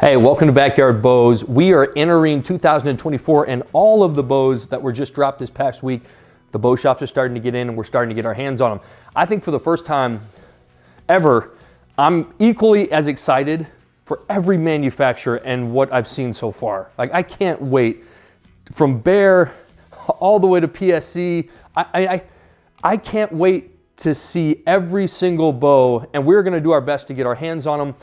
Hey, welcome to Backyard Bows. We are entering 2024 and all of the bows that were just dropped this past week, the bow shops are starting to get in and we're starting to get our hands on them. I think for the first time ever, I'm equally as excited for every manufacturer and what I've seen so far. Like, I can't wait from Bear all the way to PSC. I can't wait to see every single bow, and we're gonna do our best to get our hands on them.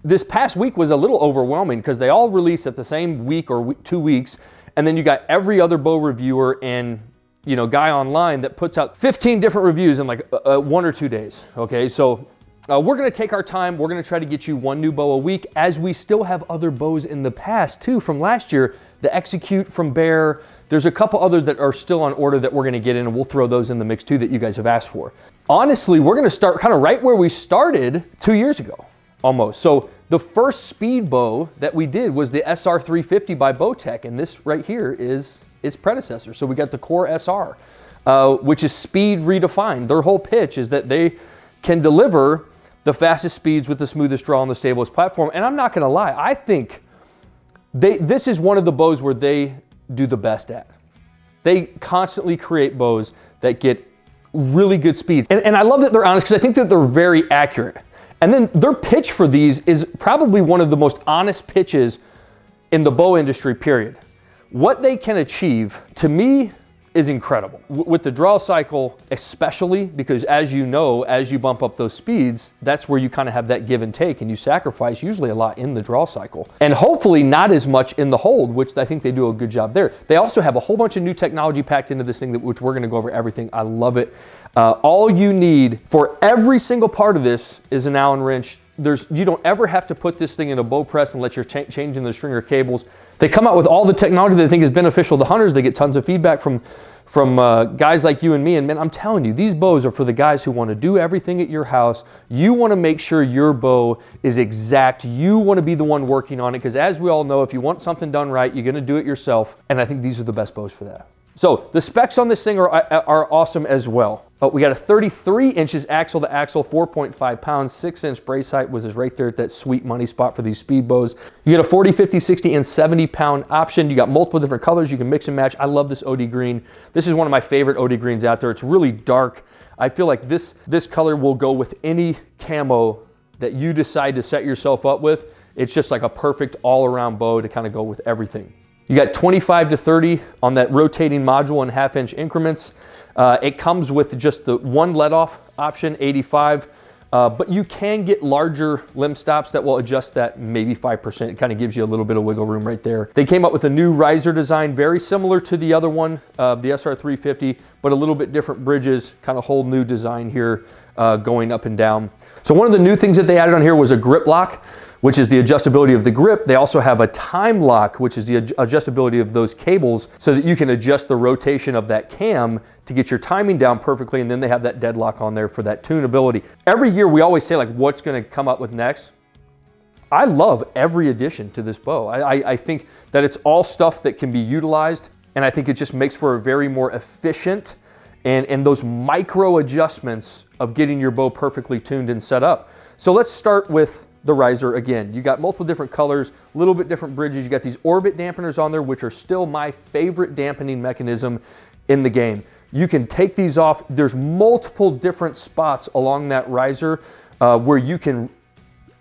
This past week was a little overwhelming because they all release at the same week or 2 weeks, and then you got every other bow reviewer and guy online that puts out 15 different reviews in like 1 or 2 days. Okay, so we're gonna take our time. We're gonna try to get you one new bow a week, as we still have other bows in the past too from last year. The Execute from Bear. There's a couple others that are still on order that we're gonna get in, and we'll throw those in the mix too that you guys have asked for. Honestly, we're gonna start kind of right where we started 2 years ago. Almost. So the first speed bow that we did was the SR350 by Bowtech, and this right here is its predecessor. So we got the Core SR, which is speed redefined. Their whole pitch is that they can deliver the fastest speeds with the smoothest draw on the stablest platform. And I'm not going to lie, I think this is one of the bows where they do the best at. They constantly create bows that get really good speeds. And I love that they're honest, because I think that they're very accurate. And then their pitch for these is probably one of the most honest pitches in the bow industry, period. What they can achieve, to me, is incredible. With the draw cycle especially, because as you know, as you bump up those speeds, that's where you kind of have that give and take, and you sacrifice usually a lot in the draw cycle. And hopefully not as much in the hold, which I think they do a good job there. They also have a whole bunch of new technology packed into this thing, which we're gonna go over everything. I love it. All you need for every single part of this is an Allen wrench. You don't ever have to put this thing in a bow press unless you're changing the stringer cables. They come out with all the technology that they think is beneficial to hunters. They get tons of feedback from guys like you and me. And man, I'm telling you, these bows are for the guys who want to do everything at your house. You want to make sure your bow is exact. You want to be the one working on it, because as we all know, if you want something done right, you're going to do it yourself. And I think these are the best bows for that. So the specs on this thing are awesome as well. We got a 33 inches axle to axle, 4.5 pounds, 6-inch brace height, which is right there at that sweet money spot for these speed bows. You get a 40, 50, 60, and 70 pound option. You got multiple different colors you can mix and match. I love this OD green. This is one of my favorite OD greens out there. It's really dark. I feel like this color will go with any camo that you decide to set yourself up with. It's just like a perfect all-around bow to kind of go with everything. You got 25 to 30 on that rotating module in 1/2-inch increments. It comes with just the one let-off option, 85, but you can get larger limb stops that will adjust that maybe 5%. It kind of gives you a little bit of wiggle room right there. They came up with a new riser design, very similar to the other one, the SR350, but a little bit different bridges, kind of whole new design here going up and down. So one of the new things that they added on here was a grip lock, which is the adjustability of the grip. They also have a time lock, which is the adjustability of those cables, so that you can adjust the rotation of that cam to get your timing down perfectly, and then they have that deadlock on there for that tunability. Every year we always say, like, what's gonna come up with next? I love every addition to this bow. I think that it's all stuff that can be utilized, and I think it just makes for a very more efficient and those micro adjustments of getting your bow perfectly tuned and set up. So let's start with the riser again. You got multiple different colors, a little bit different bridges. You got these orbit dampeners on there, which are still my favorite dampening mechanism in the game. You can take these off. There's multiple different spots along that riser where you can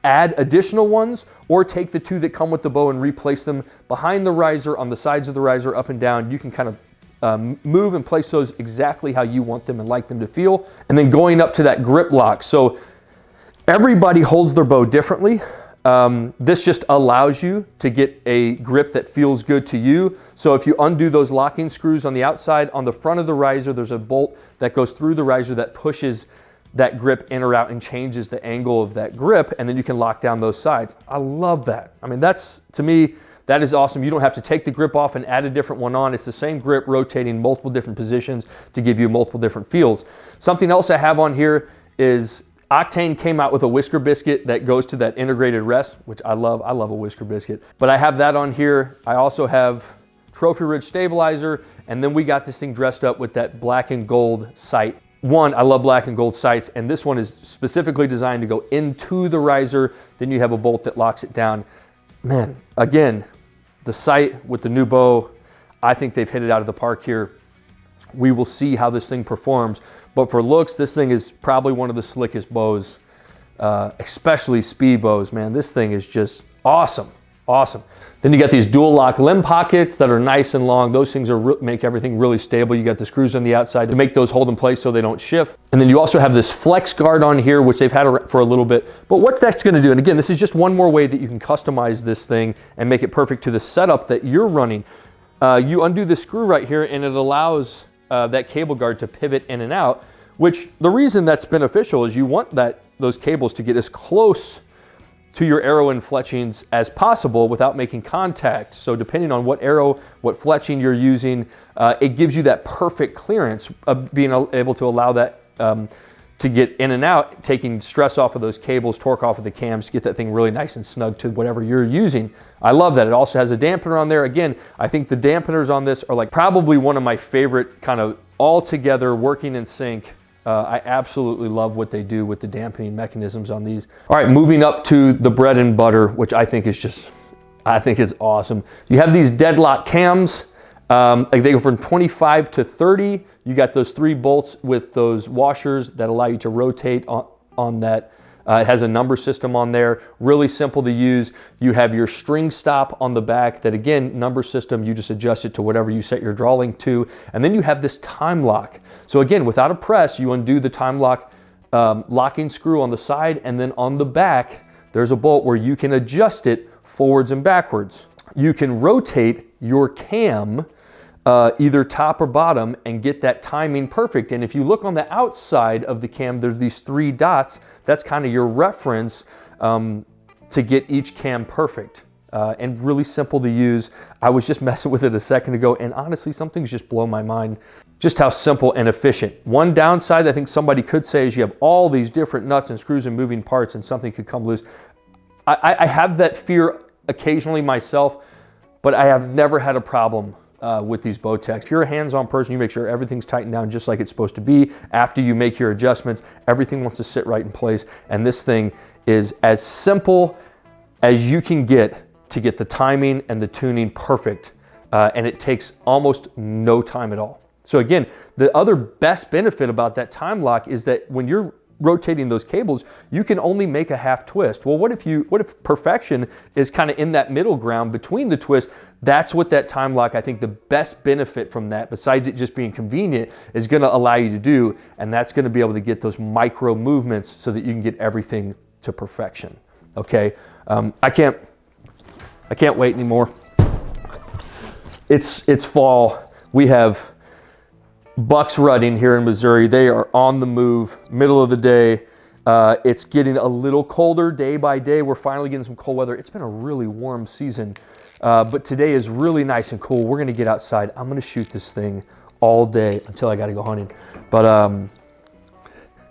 add additional ones, or take the two that come with the bow and replace them behind the riser, on the sides of the riser, up and down. You can kind of move and place those exactly how you want them and like them to feel. And then going up to that grip lock. So everybody holds their bow differently. This just allows you to get a grip that feels good to you. So if you undo those locking screws on the outside, on the front of the riser, there's a bolt that goes through the riser that pushes that grip in or out and changes the angle of that grip, and then you can lock down those sides. I love that. I mean, to me, that is awesome. You don't have to take the grip off and add a different one on. It's the same grip rotating multiple different positions to give you multiple different feels. Something else I have on here is Octane came out with a whisker biscuit that goes to that integrated rest, which I love. I love a whisker biscuit. But I have that on here. I also have Trophy Ridge stabilizer, and then we got this thing dressed up with that black and gold sight. One, I love black and gold sights, and this one is specifically designed to go into the riser. Then you have a bolt that locks it down. man, again, the sight with the new bow, I think they've hit it out of the park here. We will see how this thing performs. But for looks, this thing is probably one of the slickest bows, especially speed bows, man. This thing is just awesome, awesome. Then you got these dual lock limb pockets that are nice and long. Those things make everything really stable. You got the screws on the outside to make those hold in place so they don't shift. And then you also have this flex guard on here, which they've had for a little bit. But what that's gonna do, and again, this is just one more way that you can customize this thing and make it perfect to the setup that you're running. You undo the screw right here and it allows that cable guard to pivot in and out, which the reason that's beneficial is you want those cables to get as close to your arrow and fletchings as possible without making contact. So depending on what arrow, what fletching you're using, it gives you that perfect clearance of being able to allow that to get in and out, taking stress off of those cables, torque off of the cams to get that thing really nice and snug to whatever you're using. I love that. It also has a dampener on there. Again, I think the dampeners on this are like probably one of my favorite kind of all together working in sync. I absolutely love what they do with the dampening mechanisms on these. All right, moving up to the bread and butter, which I think is just, I think it's awesome. You have these deadlock cams. They go from 25 to 30. You got those 3 bolts with those washers that allow you to rotate on that. It has a number system on there, really simple to use. You have your string stop on the back that, again, number system, you just adjust it to whatever you set your draw length to. And then you have this time lock. So again, without a press, you undo the time lock locking screw on the side, and then on the back, there's a bolt where you can adjust it forwards and backwards. You can rotate your cam either top or bottom and get that timing perfect. And if you look on the outside of the cam, there's these 3 dots. That's kind of your reference to get each cam perfect and really simple to use. I was just messing with it a second ago, and honestly, some things just blow my mind, just how simple and efficient. One downside I think somebody could say is you have all these different nuts and screws and moving parts and something could come loose. I have that fear occasionally myself, but I have never had a problem with these Bowtechs. If you're a hands-on person, you make sure everything's tightened down just like it's supposed to be. After you make your adjustments, everything wants to sit right in place. And this thing is as simple as you can get to get the timing and the tuning perfect. And it takes almost no time at all. So again, the other best benefit about that time lock is that when you're rotating those cables, you can only make a half twist. Well, what if perfection is kind of in that middle ground between the twists? That's what that time lock, I think the best benefit from that, besides it just being convenient, is going to allow you to do, and that's going to be able to get those micro movements so that you can get everything to perfection. Okay, I can't wait anymore. It's fall. We have bucks rutting here in Missouri. They are on the move, middle of the day. It's getting a little colder day by day. We're finally getting some cold weather. It's been a really warm season, but today is really nice and cool. We're gonna get outside. I'm gonna shoot this thing all day until I gotta go hunting. But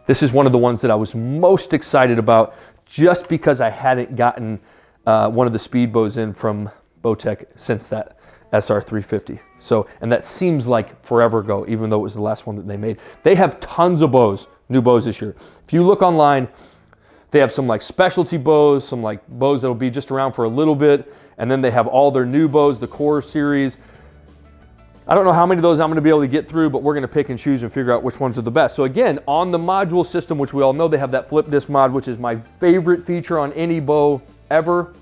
this is one of the ones that I was most excited about just because I hadn't gotten one of the speed bows in from Bowtech since that SR350. So, and that seems like forever ago, even though it was the last one that they made. They have tons of bows, new bows this year. If you look online, they have some like specialty bows, some like bows that'll be just around for a little bit, and then they have all their new bows, the Core series. I don't know how many of those I'm gonna be able to get through, but we're gonna pick and choose and figure out which ones are the best. So again, on the module system, which we all know, they have that flip disc mod, which is my favorite feature on any bow ever.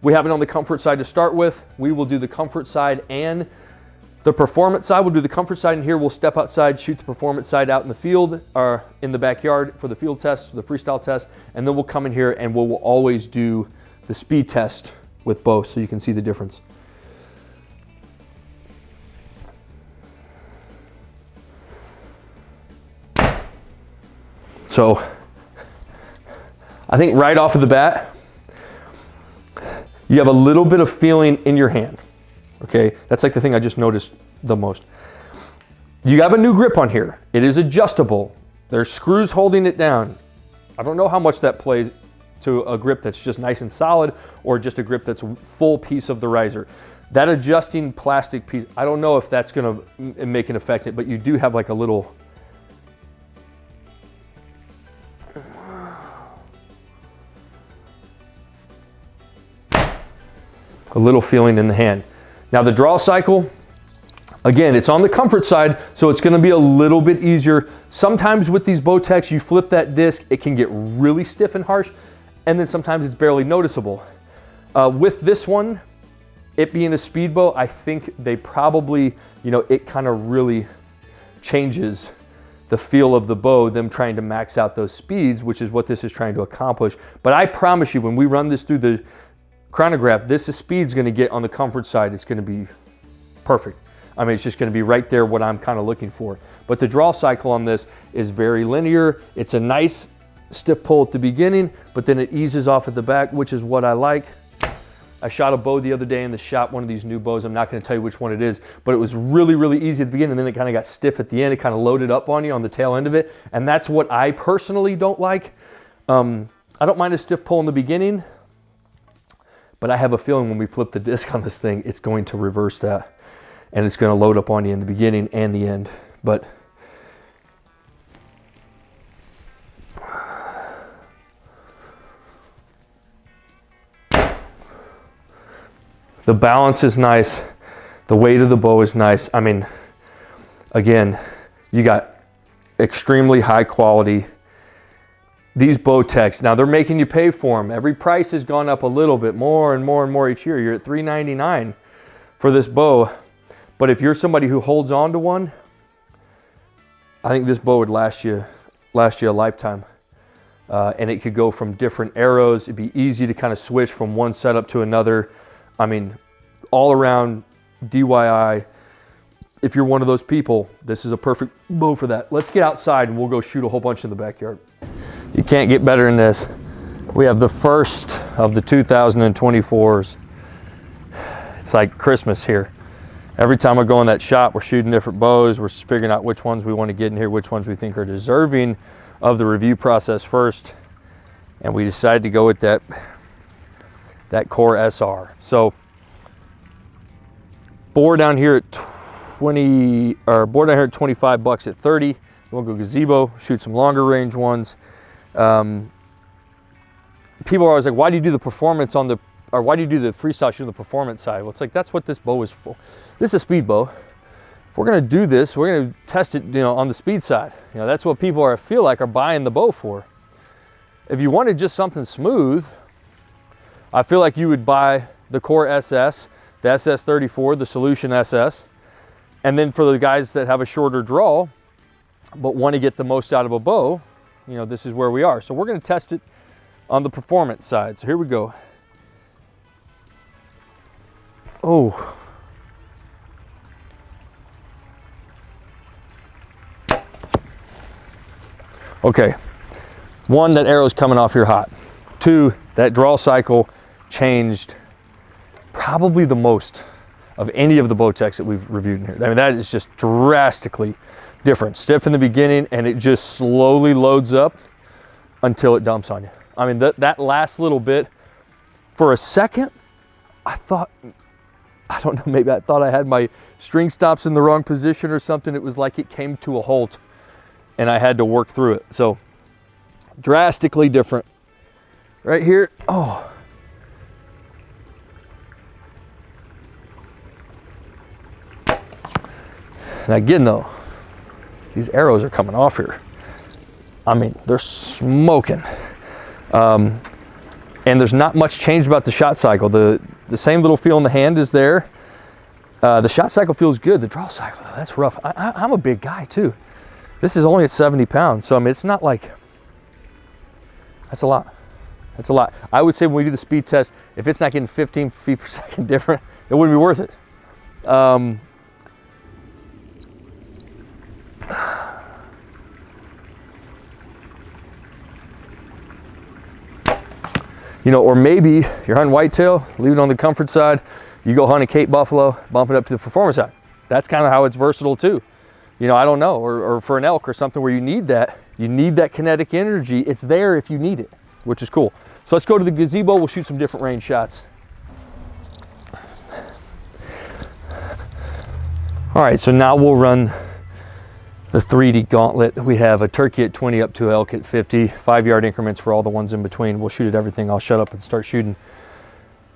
We have it on the comfort side to start with. We will do the comfort side and the performance side. We'll do the comfort side in here. We'll step outside, shoot the performance side out in the field or in the backyard for the field test, the freestyle test. And then we'll come in here and we'll always do the speed test with both so you can see the difference. So I think right off of the bat, you have a little bit of feeling in your hand, okay? That's like the thing I just noticed the most. You have a new grip on here. It is adjustable. There's screws holding it down. I don't know how much that plays to a grip that's just nice and solid or just a grip that's a full piece of the riser. That adjusting plastic piece, I don't know if that's gonna make an effect, but you do have like a little, a little feeling in the hand. Now the draw cycle, again, it's on the comfort side, so it's gonna be a little bit easier. Sometimes with these Bowtechs, you flip that disc, it can get really stiff and harsh, and then sometimes it's barely noticeable. With this one, it being a speed bow, I think they probably, you know, it kind of really changes the feel of the bow, them trying to max out those speeds, which is what this is trying to accomplish. But I promise you, when we run this through the chronograph, this speed's gonna get on the comfort side, it's gonna be perfect. I mean, it's just gonna be right there what I'm kind of looking for. But the draw cycle on this is very linear. It's a nice stiff pull at the beginning, but then it eases off at the back, which is what I like. I shot a bow the other day in the shop, one of these new bows. I'm not gonna tell you which one it is, but it was really, really easy at the beginning, and then it kind of got stiff at the end. It kind of loaded up on you on the tail end of it, and that's what I personally don't like. I don't mind a stiff pull in the beginning, but I have a feeling when we flip the disc on this thing, it's going to reverse that, and it's gonna load up on you in the beginning and the end. But the balance is nice. The weight of the bow is nice. I mean, again, you got extremely high quality. These Bowtechs, now they're making you pay for them. Every price has gone up a little bit, more and more and more each year. You're at $399 for this bow. But if you're somebody who holds on to one, I think this bow would last you a lifetime. And it could go from different arrows. It'd be easy to kind of switch from one setup to another. I mean, all around DIY, if you're one of those people, this is a perfect bow for that. Let's get outside and we'll go shoot a whole bunch in the backyard. You can't get better than this. We have the first of the 2024s. It's like Christmas here. Every time I go in that shop, we're shooting different bows. We're figuring out which ones we want to get in here, which ones we think are deserving of the review process first. And we decided to go with that Core SR. So board down here at 25 bucks at 30. We'll go gazebo, shoot some longer range ones. People are always like, why do you do the performance on the, or why do you do the freestyle shoot on the performance side? Well, it's like, that's what this bow is for. This is a speed bow. If we're gonna do this, we're gonna test it, you know, on the speed side. You know, that's what people are, feel like, are buying the bow for. If you wanted just something smooth, I feel like you would buy the Core SS, the SS34, the Solution SS, and then for the guys that have a shorter draw, but want to get the most out of a bow, you know, this is where we are. So we're going to test it on the performance side. So here we go. Oh. Okay. One, that arrow's coming off here hot. Two, that draw cycle changed probably the most of any of the Bowtechs that we've reviewed in here. I mean, that is just drastically different. Stiff in the beginning, and it just slowly loads up until it dumps on you. I mean, that last little bit, for a second, I thought, I don't know, maybe I thought I had my string stops in the wrong position or something. It was like it came to a halt and I had to work through it. So drastically different. Right here, oh. Now again though, these arrows are coming off here. I mean, they're smoking. And there's not much changed about the shot cycle. The same little feel in the hand is there. The shot cycle feels good. The draw cycle, that's rough. I'm a big guy too. This is only at 70 pounds. So I mean, it's not like, that's a lot. That's a lot. I would say when we do the speed test, if it's not getting 15 feet per second different, it wouldn't be worth it. You know, or maybe you're hunting whitetail, leave it on the comfort side. You go hunt a Cape buffalo, bump it up to the performance side. That's kind of how it's versatile too. You know, I don't know, or for an elk or something where you need that kinetic energy. It's there if you need it, which is cool. So let's go to the gazebo. We'll shoot some different range shots. All right, so now we'll run the 3D gauntlet. We have a turkey at 20 up to an elk at 50, 5-yard increments for all the ones in between. We'll shoot at everything. I'll shut up and start shooting.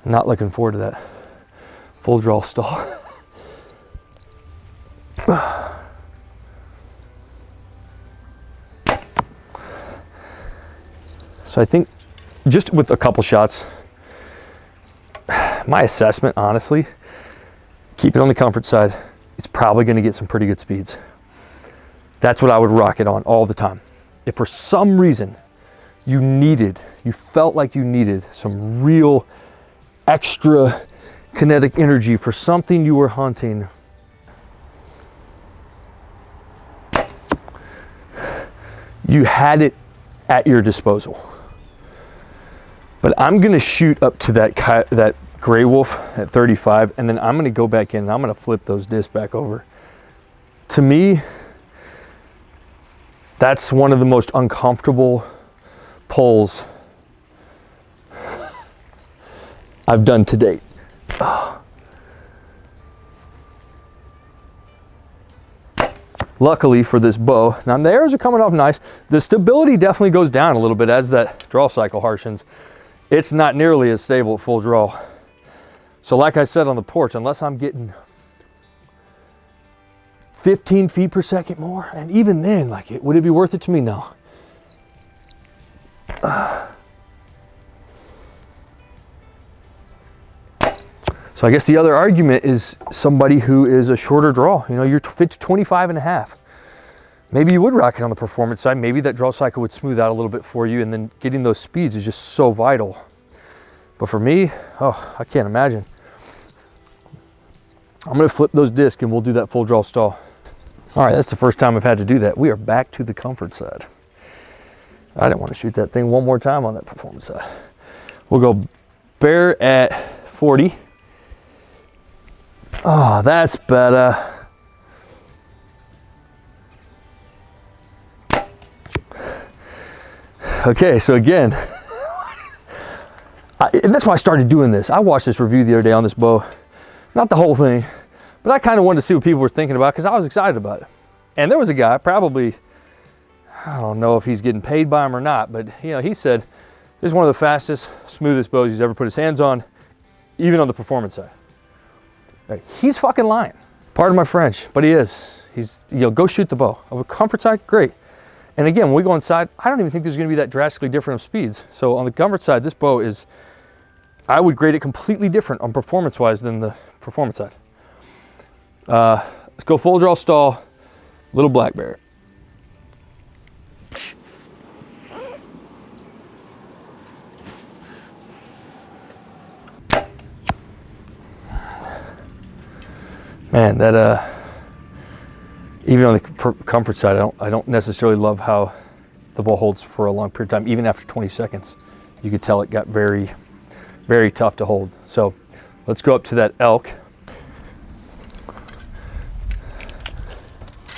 Not looking forward to that. Full draw stall. So I think just with a couple shots, my assessment, honestly, keep it on the comfort side. It's probably going to get some pretty good speeds. That's what I would rock it on all the time. If for some reason you felt like you needed some real extra kinetic energy for something you were hunting, you had it at your disposal. But I'm gonna shoot up to that gray wolf at 35, and then I'm gonna go back in and I'm gonna flip those discs back over. To me, that's one of the most uncomfortable pulls I've done to date. Luckily for this bow, now the arrows are coming off nice. The stability definitely goes down a little bit as that draw cycle harshens. It's not nearly as stable at full draw. So like I said on the porch, unless I'm getting 15 feet per second more, and even then, like, would it be worth it to me? No. So I guess the other argument is somebody who is a shorter draw. You know, you're 25 and a half. Maybe you would rock it on the performance side. Maybe that draw cycle would smooth out a little bit for you, and then getting those speeds is just so vital. But for me, oh, I can't imagine. I'm gonna flip those discs and we'll do that full draw stall. All right, that's the first time I've had to do that. We are back to the comfort side. I didn't want to shoot that thing one more time on that performance side. We'll go bear at 40. Oh, that's better. Okay, so again, and that's why I started doing this. I watched this review the other day on this bow. Not the whole thing, but I kind of wanted to see what people were thinking about because I was excited about it. And there was a guy, probably, I don't know if he's getting paid by him or not, but you know, he said this is one of the fastest, smoothest bows he's ever put his hands on, even on the performance side. Like, he's fucking lying. Pardon my French, but he is. He's, you know, go shoot the bow. On the comfort side, great. And again, when we go inside, I don't even think there's gonna be that drastically different of speeds. So on the comfort side, this bow is, I would grade it completely different on performance-wise than the performance side. Let's go full draw stall, little black bear. Man, that even on the comfort side, I don't necessarily love how the bow holds for a long period of time. Even after 20 seconds, you could tell it got very, very tough to hold. So let's go up to that elk.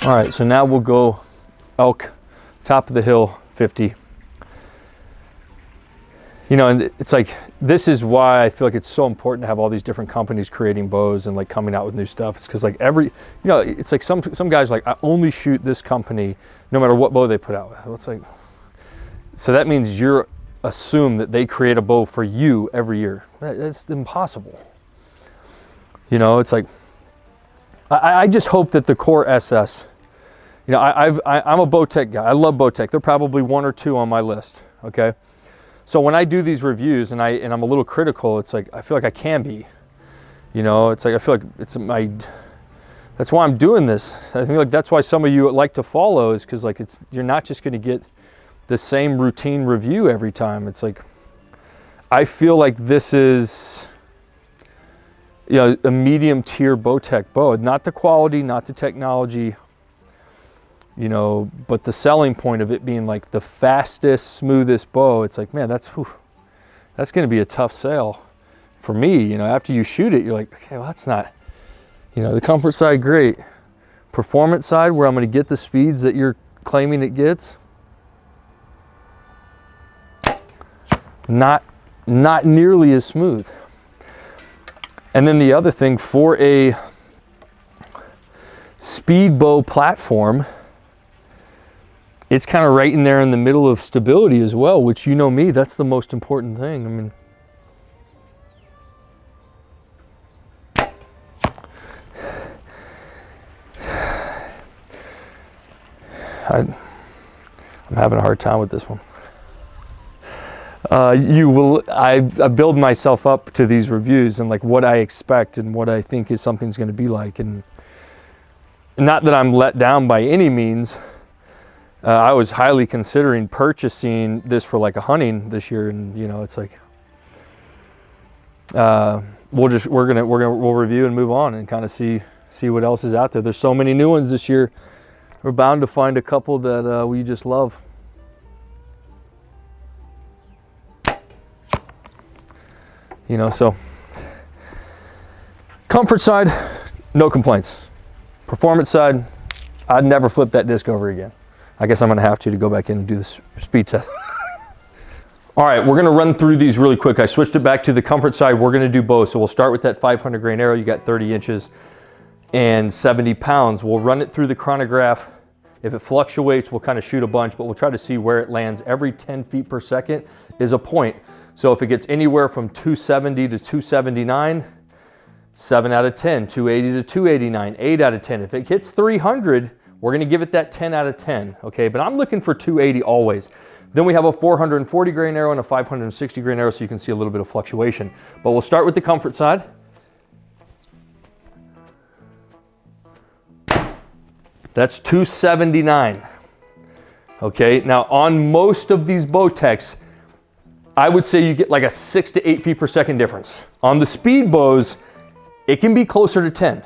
All right, so now we'll go elk, top of the hill, 50. You know, and it's like, this is why I feel like it's so important to have all these different companies creating bows and like coming out with new stuff. It's because like you know, it's like some guys like, I only shoot this company no matter what bow they put out. It's like, so that means you're assume that they create a bow for you every year. That's impossible. You know, it's like, I just hope that the Core SS, you know, I'm a Bowtech guy. I love Bowtech. They're probably one or two on my list, okay? So when I do these reviews and I'm a little critical, it's like, I feel like I can be, you know, it's like, I feel like that's why I'm doing this. I think like that's why some of you like to follow, is because like you're not just going to get the same routine review every time. It's like, I feel like this is, you know, a medium tier Bowtech bow, not the quality, not the technology, you know, but the selling point of it being like the fastest, smoothest bow. It's like, man, that's going to be a tough sale for me. You know, after you shoot it, you're like, okay, well, that's not, you know, the comfort side, great. Performance side, where I'm going to get the speeds that you're claiming it gets, not nearly as smooth. And then the other thing, for a speed bow platform, it's kind of right in there in the middle of stability as well, which, you know me, that's the most important thing. I mean, I'm having a hard time with this one. I build myself up to these reviews and like what I expect and what I think is something's going to be like, and not that I'm let down by any means. I was highly considering purchasing this for like a hunting this year, and you know, it's like we'll review and move on and kind of see what else is out there. There's so many new ones this year. We're bound to find a couple that we just love. You know, so comfort side, no complaints. Performance side, I'd never flip that disc over again. I guess I'm gonna have to go back in and do this speed test. All right, we're gonna run through these really quick. I switched it back to the comfort side. We're gonna do both. So we'll start with that 500 grain arrow. You got 30 inches and 70 pounds. We'll run it through the chronograph. If it fluctuates, we'll kind of shoot a bunch, but we'll try to see where it lands. Every 10 feet per second is a point. So if it gets anywhere from 270 to 279, 7 out of 10, 280 to 289, 8 out of 10. If it hits 300, we're gonna give it that 10 out of 10, okay? But I'm looking for 280 always. Then we have a 440 grain arrow and a 560 grain arrow, so you can see a little bit of fluctuation. But we'll start with the comfort side. That's 279, okay? Now on most of these Bowtechs, I would say you get like a 6 to 8 feet per second difference. On the speed bows, it can be closer to 10.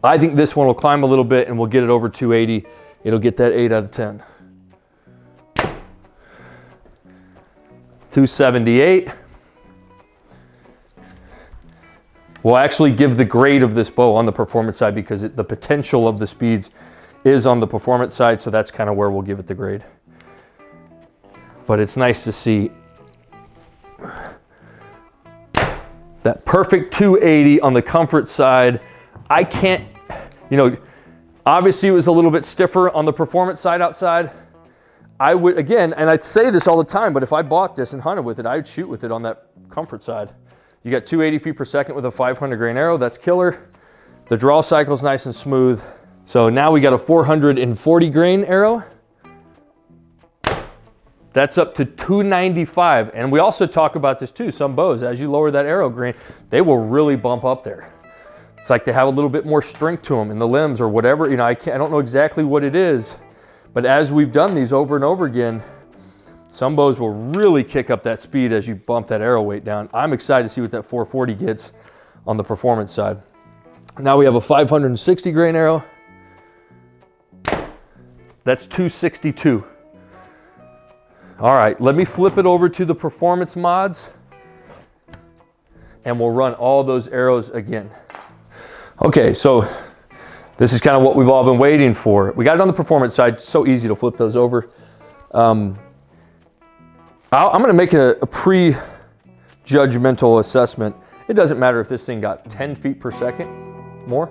I think this one will climb a little bit and we'll get it over 280. It'll get that 8 out of 10. 278. We'll actually give the grade of this bow on the performance side because the potential of the speeds is on the performance side, so that's kind of where we'll give it the grade. But it's nice to see that perfect 280 on the comfort side. I can't, you know, obviously it was a little bit stiffer on the performance side outside. I would, again, and I'd say this all the time, but if I bought this and hunted with it, I'd shoot with it on that comfort side. You got 280 feet per second with a 500 grain arrow, that's killer. The draw cycle is nice and smooth. So now we got a 440 grain arrow. That's up to 295. And we also talk about this too, some bows, as you lower that arrow grain, they will really bump up there. It's like they have a little bit more strength to them in the limbs or whatever. You know, I don't know exactly what it is, but as we've done these over and over again, some bows will really kick up that speed as you bump that arrow weight down. I'm excited to see what that 440 gets on the performance side. Now we have a 560 grain arrow. That's 262. All right, let me flip it over to the performance mods and we'll run all those arrows again. Okay, so this is kind of what we've all been waiting for. We got it on the performance side, so easy to flip those over. I'm gonna make a pre-judgmental assessment. It doesn't matter if this thing got 10 feet per second more.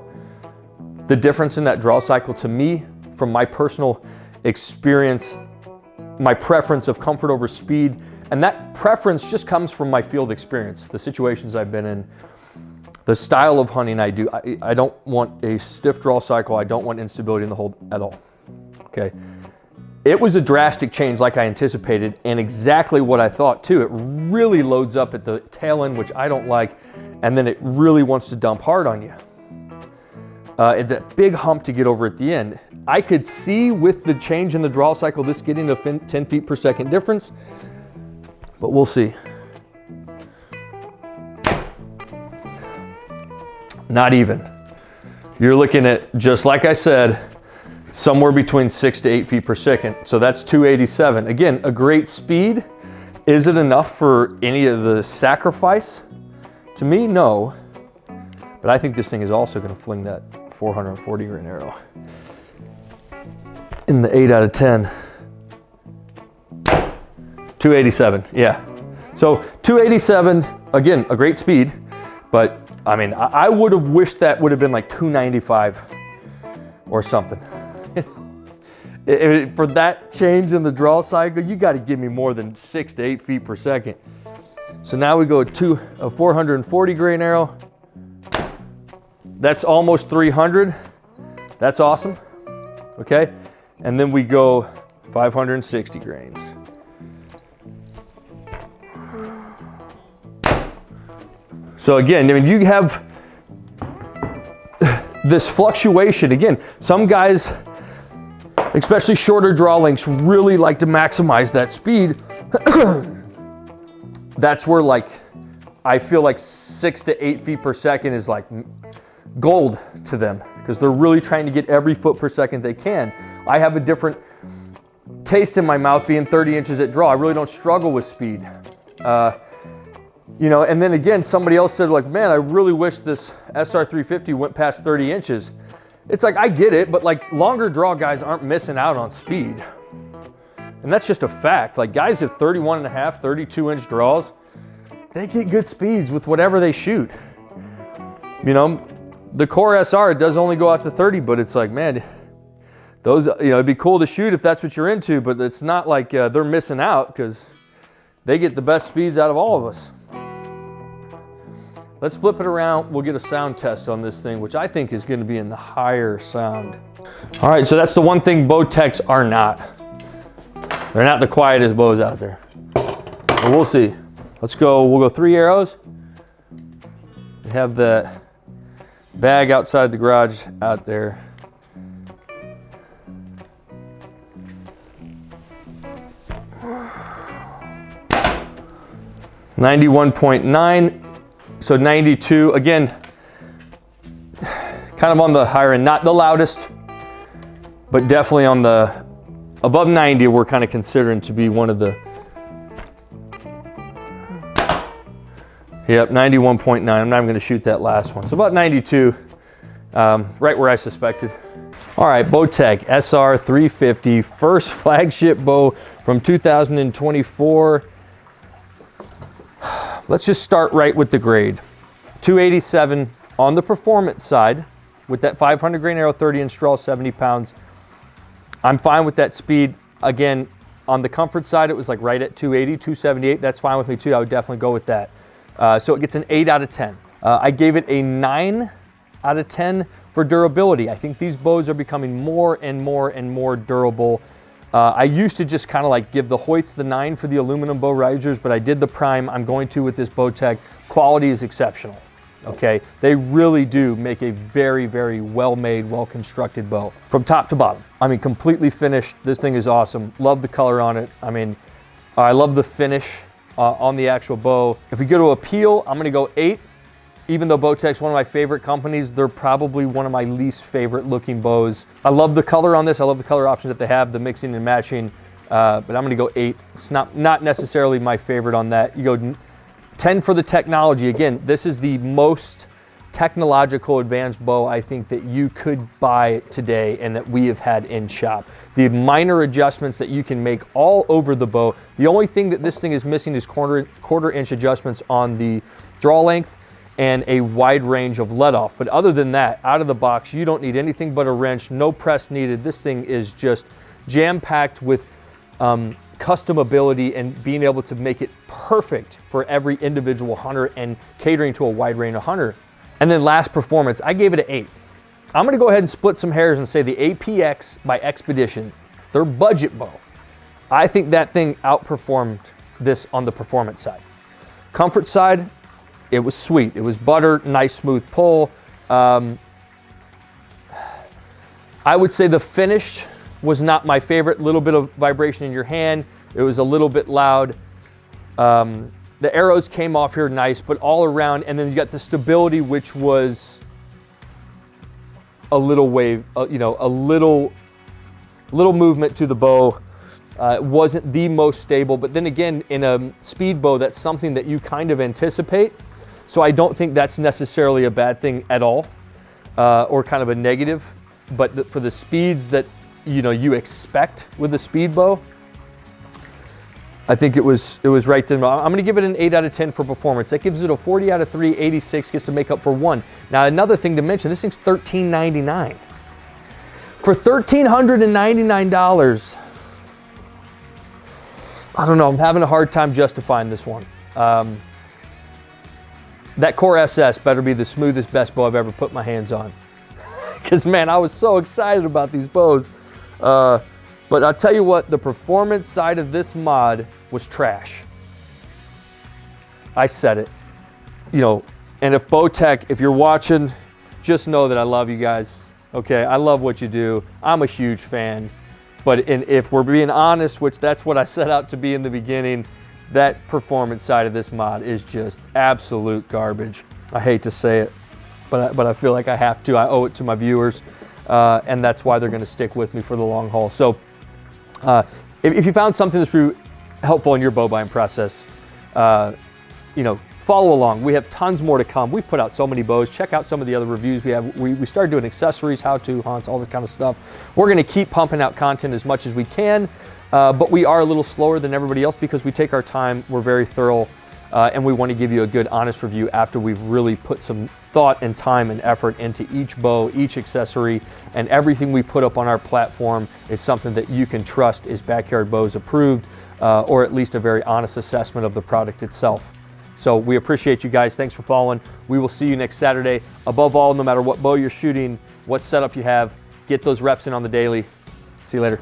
The difference in that draw cycle to me, from my personal experience, my preference of comfort over speed, and that preference just comes from my field experience, the situations I've been in, the style of hunting I do. I don't want a stiff draw cycle. I don't want instability in the hold at all, okay? It was a drastic change like I anticipated and exactly what I thought too. It really loads up at the tail end, which I don't like, and then it really wants to dump hard on you. It's that big hump to get over at the end. I could see with the change in the draw cycle, this getting a 10 feet per second difference, but we'll see. Not even. You're looking at, just like I said, somewhere between 6 to 8 feet per second. So that's 287. Again, a great speed. Is it enough for any of the sacrifice? To me, no. But I think this thing is also going to fling that 440 grain arrow in the 8 out of 10. 287, yeah. So 287, again, a great speed, but I mean, I would have wished that would have been like 295 or something. For that change in the draw cycle, you got to give me more than 6 to 8 feet per second. So now we go to a 440 grain arrow. That's almost 300. That's awesome. okay? And then we go 560 grains. So again, I mean, you have this fluctuation. Again, some guys, especially shorter draw lengths, really like to maximize that speed. That's where, like, I feel like 6 to 8 feet per second is like gold to them, because they're really trying to get every foot per second they can. I have a different taste in my mouth being 30 inches at draw. I really don't struggle with speed. You know, and then again, somebody else said, like, man, I really wish this SR350 went past 30 inches. It's like, I get it, but like longer draw guys aren't missing out on speed. And that's just a fact. Like, guys with 31 and a half, 32 inch draws, they get good speeds with whatever they shoot. You know, the Core SR, it does only go out to 30, but it's like, man, those, you know, it'd be cool to shoot if that's what you're into, but it's not like they're missing out, because they get the best speeds out of all of us. Let's flip it around. We'll get a sound test on this thing, which I think is going to be in the higher sound. All right, so that's the one thing Bowtechs are not. They're not the quietest bows out there. But we'll see. Let's go, we'll go 3 arrows. We have the bag outside the garage out there. .9, so 92. Again, kind of on the higher end, not the loudest, but definitely on the above 90. We're kind of considering to be one of the. Yep, 91.9. I'm not even going to shoot that last one. So about 92, right where I suspected. All right, Bowtech SR350, first flagship bow from 2024. Let's just start right with the grade. 287 on the performance side with that 500 grain arrow, 30 inch draw, 70 pounds. I'm fine with that speed. Again, on the comfort side, it was like right at 280, 278. That's fine with me too. I would definitely go with that. So it gets an 8 out of 10. I gave it a 9 out of 10 for durability. I think these bows are becoming more and more and more durable. I used to just kind of like give the Hoyts the 9 for the aluminum bow risers, but I did the prime. I'm going to with this Bowtech. Quality is exceptional, okay? They really do make a very, very well-made, well-constructed bow from top to bottom. I mean, completely finished. This thing is awesome. Love the color on it. I mean, I love the finish on the actual bow. If we go to appeal, I'm gonna go 8. Even though Bowtech's one of my favorite companies, they're probably one of my least favorite looking bows. I love the color on this. I love the color options that they have, the mixing and matching, but I'm gonna go 8. It's not necessarily my favorite on that. You go 10 for the technology. Again, this is the most technological advanced bow I think that you could buy today and that we have had in shop. The minor adjustments that you can make all over the bow. The only thing that this thing is missing is quarter inch adjustments on the draw length and a wide range of let off. But other than that, out of the box, you don't need anything but a wrench, no press needed. This thing is just jam-packed with custom ability and being able to make it perfect for every individual hunter and catering to a wide range of hunter. And then last, performance, I gave it an 8. I'm gonna go ahead and split some hairs and say the APX by Expedition, their budget bow, I think that thing outperformed this on the performance side. Comfort side, it was sweet. It was butter, nice smooth pull. I would say the finish was not my favorite. Little bit of vibration in your hand. It was a little bit loud. The arrows came off here nice, but all around, and then you got the stability, which was a little wave, you know, a little movement to the bow. It wasn't the most stable, but then again, in a speed bow, that's something that you kind of anticipate. So I don't think that's necessarily a bad thing at all, or kind of a negative. But for the speeds that you expect with a speed bow, I think it was right there. I'm going to give it an 8 out of 10 for performance. That gives it a 40 out of 3, 86 gets to make up for 1. Now another thing to mention, this thing's $1,399. For $1,399, I don't know, I'm having a hard time justifying this one. That Core SS better be the smoothest, best bow I've ever put my hands on. Because man, I was so excited about these bows. But I'll tell you what, the performance side of this mod was trash. I said it. You know, and if Bowtech, if you're watching, just know that I love you guys. Okay, I love what you do. I'm a huge fan. But if we're being honest, which that's what I set out to be in the beginning, that performance side of this mod is just absolute garbage. I hate to say it, but I feel like I have to. I owe it to my viewers, and that's why they're going to stick with me for the long haul. So if you found something that's really helpful in your bow buying process, you know, follow along. We have tons more to come. We've put out so many bows. Check out some of the other reviews we have. We started doing accessories, how-to, hunts, all this kind of stuff. We're going to keep pumping out content as much as we can, but we are a little slower than everybody else because we take our time. We're very thorough, and we want to give you a good, honest review after we've really put some thought and time and effort into each bow, each accessory, and everything we put up on our platform is something that you can trust is Backyard Bows approved, or at least a very honest assessment of the product itself. So we appreciate you guys. Thanks for following. We will see you next Saturday. Above all, no matter what bow you're shooting, what setup you have, get those reps in on the daily. See you later.